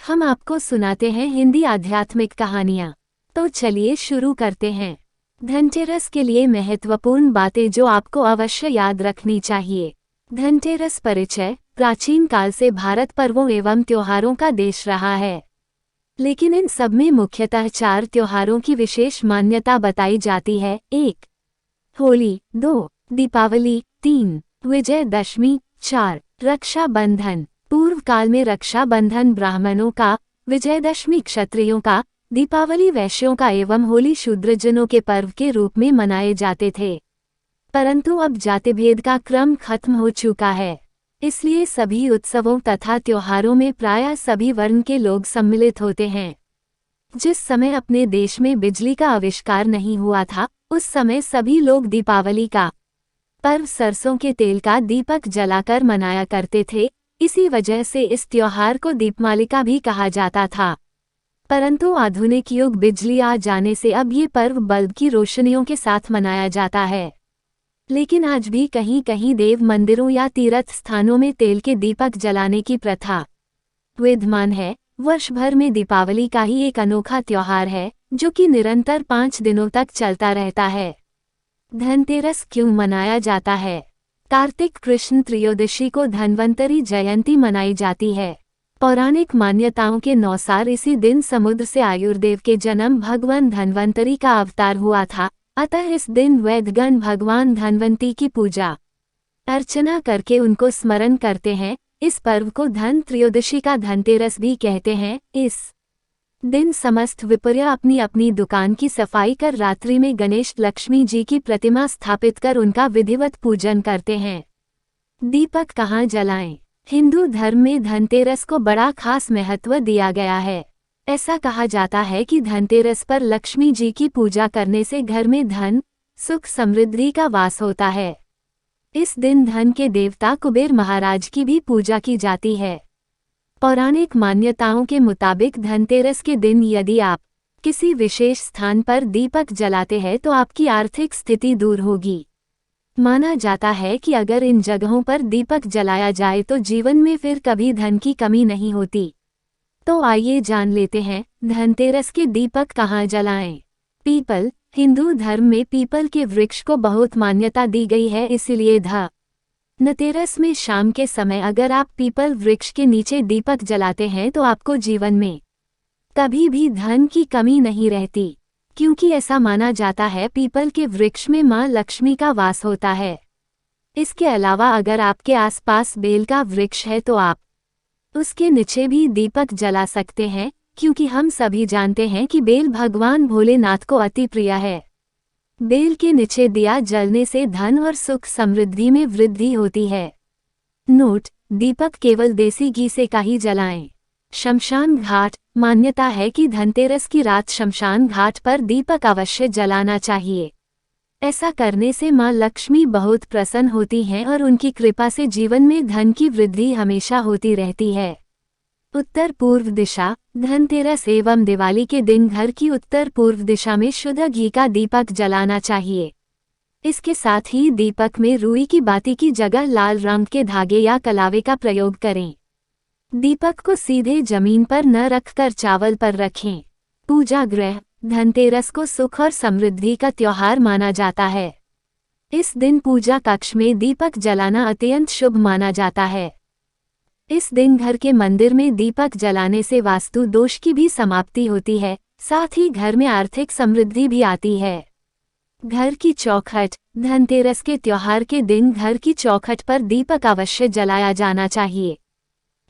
हम आपको सुनाते हैं हिंदी आध्यात्मिक कहानियाँ। तो चलिए शुरू करते हैं। धनतेरस के लिए महत्वपूर्ण बातें जो आपको अवश्य याद रखनी चाहिए। धनतेरस परिचय। प्राचीन काल से भारत पर्वों एवं त्योहारों का देश रहा है, लेकिन इन सब में मुख्यतः 4 त्योहारों की विशेष मान्यता बताई जाती है। 1. होली, 2. दीपावली, 3. विजयदशमी, 4. रक्षाबंधन। पूर्व काल में रक्षाबंधन ब्राह्मणों का, विजयदशमी क्षत्रियों का, दीपावली वैश्यों का एवं होली शूद्रजनों के पर्व के रूप में मनाए जाते थे। परंतु अब जातिभेद का क्रम खत्म हो चुका है, इसलिए सभी उत्सवों तथा त्योहारों में प्रायः सभी वर्ण के लोग सम्मिलित होते हैं। जिस समय अपने देश में बिजली का आविष्कार नहीं हुआ था, उस समय सभी लोग दीपावली का पर्व सरसों के तेल का दीपक जलाकर मनाया करते थे। इसी वजह से इस त्योहार को दीपमालिका भी कहा जाता था। परंतु आधुनिक युग बिजली आ जाने से अब ये पर्व बल्ब की रोशनियों के साथ मनाया जाता है। लेकिन आज भी कहीं कहीं देव मंदिरों या तीर्थ स्थानों में तेल के दीपक जलाने की प्रथा विद्यमान है। वर्ष भर में दीपावली का ही एक अनोखा त्योहार है, जो कि निरंतर 5 दिनों तक चलता रहता है। धनतेरस क्यों मनाया जाता है? कार्तिक कृष्ण त्रयोदशी को धन्वंतरी जयंती मनाई जाती है। पौराणिक मान्यताओं के अनुसार इसी दिन समुद्र से आयुर्देव के जन्म भगवान धन्वंतरी का अवतार हुआ था। अतः इस दिन वैद्यगण भगवान धन्वंतरी की पूजा अर्चना करके उनको स्मरण करते हैं। इस पर्व को धन त्रयोदशी का धनतेरस भी कहते हैं। इस दिन समस्त व्यापारी अपनी अपनी दुकान की सफाई कर रात्रि में गणेश लक्ष्मी जी की प्रतिमा स्थापित कर उनका विधिवत पूजन करते हैं। दीपक कहाँ जलाएं? हिंदू धर्म में धनतेरस को बड़ा खास महत्व दिया गया है। ऐसा कहा जाता है कि धनतेरस पर लक्ष्मी जी की पूजा करने से घर में धन, सुख, समृद्धि का वास होता है। इस दिन धन के देवता कुबेर महाराज की भी पूजा की जाती है। पौराणिक मान्यताओं के मुताबिक धनतेरस के दिन यदि आप किसी विशेष स्थान पर दीपक जलाते हैं तो आपकी आर्थिक स्थिति दूर होगी। माना जाता है कि अगर इन जगहों पर दीपक जलाया जाए तो जीवन में फिर कभी धन की कमी नहीं होती। तो आइए जान लेते हैं, धनतेरस के दीपक कहाँ जलाएं। पीपल। हिंदू धर्म में पीपल के वृक्ष को बहुत मान्यता दी गई है, इसलिए धनतेरस में शाम के समय अगर आप पीपल वृक्ष के नीचे दीपक जलाते हैं तो आपको जीवन में कभी भी धन की कमी नहीं रहती, क्योंकि ऐसा माना जाता है पीपल के वृक्ष में मां लक्ष्मी का वास होता है। इसके अलावा अगर आपके आसपास बेल का वृक्ष है तो आप उसके नीचे भी दीपक जला सकते हैं, क्योंकि हम सभी जानते हैं कि बेल भगवान भोलेनाथ को अति प्रिय है। बेल के नीचे दिया जलने से धन और सुख समृद्धि में वृद्धि होती है। नोट: दीपक केवल देसी घी से का ही जलाएं। शमशान घाट। मान्यता है कि धनतेरस की रात शमशान घाट पर दीपक अवश्य जलाना चाहिए। ऐसा करने से मां लक्ष्मी बहुत प्रसन्न होती हैं और उनकी कृपा से जीवन में धन की वृद्धि हमेशा होती रहती है। उत्तर पूर्व दिशा। धनतेरस एवं दिवाली के दिन घर की उत्तर पूर्व दिशा में शुद्ध घी का दीपक जलाना चाहिए। इसके साथ ही दीपक में रुई की बाती की जगह लाल रंग के धागे या कलावे का प्रयोग करें। दीपक को सीधे जमीन पर न रखकर चावल पर रखें। पूजा गृह। धनतेरस को सुख और समृद्धि का त्योहार माना जाता है। इस दिन पूजा कक्ष में दीपक जलाना अत्यंत शुभ माना जाता है। इस दिन घर के मंदिर में दीपक जलाने से वास्तु दोष की भी समाप्ति होती है, साथ ही घर में आर्थिक समृद्धि भी आती है। घर की चौखट। धनतेरस के त्योहार के दिन घर की चौखट पर दीपक अवश्य जलाया जाना चाहिए।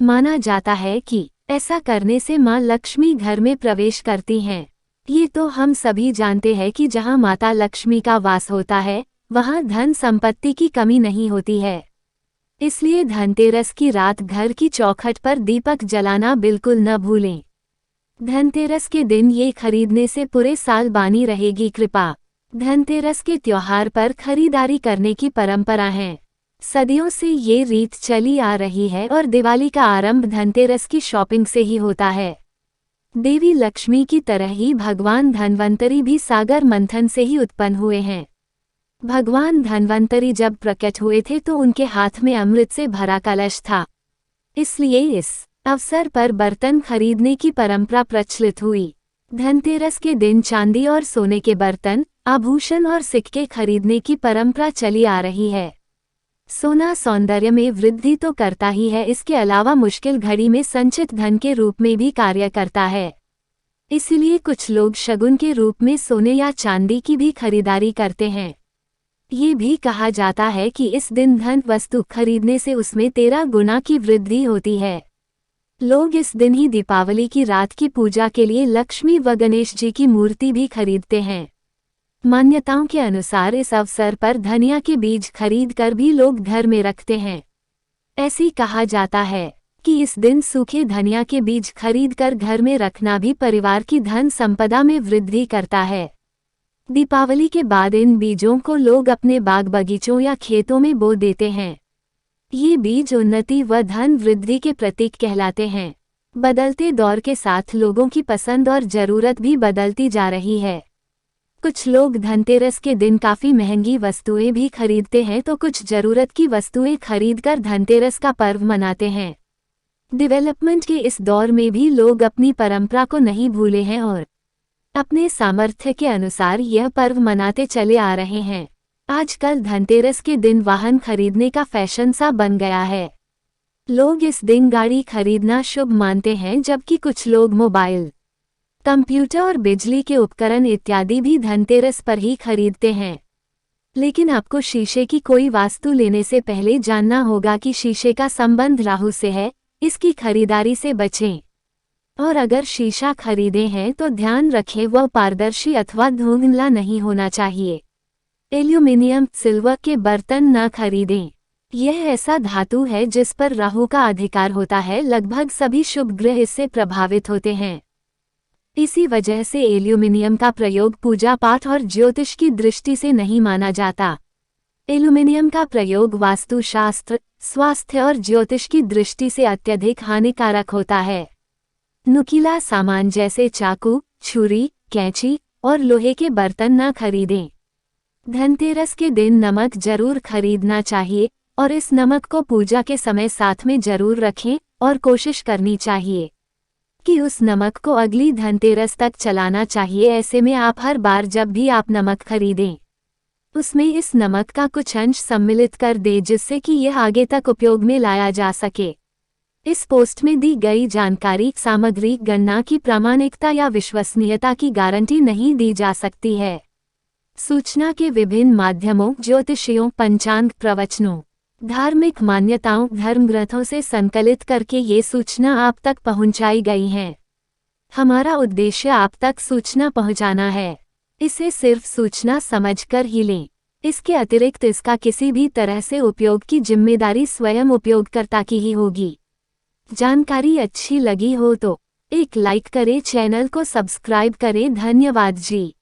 माना जाता है कि ऐसा करने से मां लक्ष्मी घर में प्रवेश करती हैं। ये तो हम सभी जानते हैं कि जहां माता लक्ष्मी का वास होता है, वहां धन संपत्ति की कमी नहीं होती है। इसलिए धनतेरस की रात घर की चौखट पर दीपक जलाना बिल्कुल न भूलें। धनतेरस के दिन ये खरीदने से पूरे साल बानी रहेगी कृपा। धनतेरस के त्योहार पर खरीदारी करने की परंपरा है। सदियों से ये रीत चली आ रही है और दिवाली का आरंभ धनतेरस की शॉपिंग से ही होता है। देवी लक्ष्मी की तरह ही भगवान धन्वंतरी भी सागर मंथन से ही उत्पन्न हुए हैं। भगवान धन्वंतरी जब प्रकट हुए थे तो उनके हाथ में अमृत से भरा कलश था। इसलिए इस अवसर पर बर्तन खरीदने की परंपरा प्रचलित हुई। धनतेरस के दिन चांदी और सोने के बर्तन, आभूषण और सिक्के खरीदने की परंपरा चली आ रही है। सोना सौंदर्य में वृद्धि तो करता ही है, इसके अलावा मुश्किल घड़ी में संचित धन के रूप में भी कार्य करता है। इसलिए कुछ लोग शगुन के रूप में सोने या चांदी की भी खरीदारी करते हैं। ये भी कहा जाता है कि इस दिन धन वस्तु खरीदने से उसमें 13 गुना की वृद्धि होती है। लोग इस दिन ही दीपावली की रात की पूजा के लिए लक्ष्मी व गणेश जी की मूर्ति भी खरीदते हैं। मान्यताओं के अनुसार इस अवसर पर धनिया के बीज खरीदकर भी लोग घर में रखते हैं। ऐसी कहा जाता है कि इस दिन सूखे धनिया के बीज खरीदकर घर में रखना भी परिवार की धन संपदा में वृद्धि करता है। दीपावली के बाद इन बीजों को लोग अपने बाग बगीचों या खेतों में बो देते हैं। ये बीज उन्नति व धन वृद्धि के प्रतीक कहलाते हैं। बदलते दौर के साथ लोगों की पसंद और जरूरत भी बदलती जा रही है। कुछ लोग धनतेरस के दिन काफ़ी महंगी वस्तुएं भी खरीदते हैं तो कुछ जरूरत की वस्तुएं खरीदकर धनतेरस का पर्व मनाते हैं। डेवलपमेंट के इस दौर में भी लोग अपनी परंपरा को नहीं भूले हैं और अपने सामर्थ्य के अनुसार यह पर्व मनाते चले आ रहे हैं। आजकल धनतेरस के दिन वाहन खरीदने का फैशन सा बन गया है। लोग इस दिन गाड़ी खरीदना शुभ मानते हैं, जबकि कुछ लोग मोबाइल, कंप्यूटर और बिजली के उपकरण इत्यादि भी धनतेरस पर ही खरीदते हैं। लेकिन आपको शीशे की कोई वस्तु लेने से पहले जानना होगा कि शीशे का संबंध राहु से है, इसकी खरीदारी से बचें। और अगर शीशा खरीदे हैं तो ध्यान रखें वह पारदर्शी अथवा धुंधला नहीं होना चाहिए। एल्यूमिनियम, सिल्वर के बर्तन न खरीदें। यह ऐसा धातु है जिस पर राहु का अधिकार होता है। लगभग सभी शुभ ग्रह इससे प्रभावित होते हैं। इसी वजह से एल्यूमिनियम का प्रयोग पूजा पाठ और ज्योतिष की दृष्टि से नहीं माना जाता। एल्यूमिनियम का प्रयोग वास्तुशास्त्र, स्वास्थ्य और ज्योतिष की दृष्टि से अत्यधिक हानिकारक होता है। नुकीला सामान जैसे चाकू, छुरी, कैंची और लोहे के बर्तन न खरीदें। धनतेरस के दिन नमक जरूर खरीदना चाहिए और इस नमक को पूजा के समय साथ में जरूर रखें और कोशिश करनी चाहिए कि उस नमक को अगली धनतेरस तक चलाना चाहिए। ऐसे में आप हर बार जब भी आप नमक खरीदें उसमें इस नमक का कुछ अंश सम्मिलित कर दें, जिससे कि यह आगे तक उपयोग में लाया जा सके। इस पोस्ट में दी गई जानकारी सामग्री गणना की प्रामाणिकता या विश्वसनीयता की गारंटी नहीं दी जा सकती है। सूचना के विभिन्न माध्यमों, ज्योतिषियों, पंचांग, प्रवचनों, धार्मिक मान्यताओं, धर्मग्रंथों से संकलित करके ये सूचना आप तक पहुंचाई गई है। हमारा उद्देश्य आप तक सूचना पहुंचाना है। इसे सिर्फ सूचना समझकर ही लें। इसके अतिरिक्त इसका किसी भी तरह से उपयोग की जिम्मेदारी स्वयं उपयोगकर्ता की ही होगी। जानकारी अच्छी लगी हो तो एक लाइक करें, चैनल को सब्सक्राइब करें। धन्यवाद जी।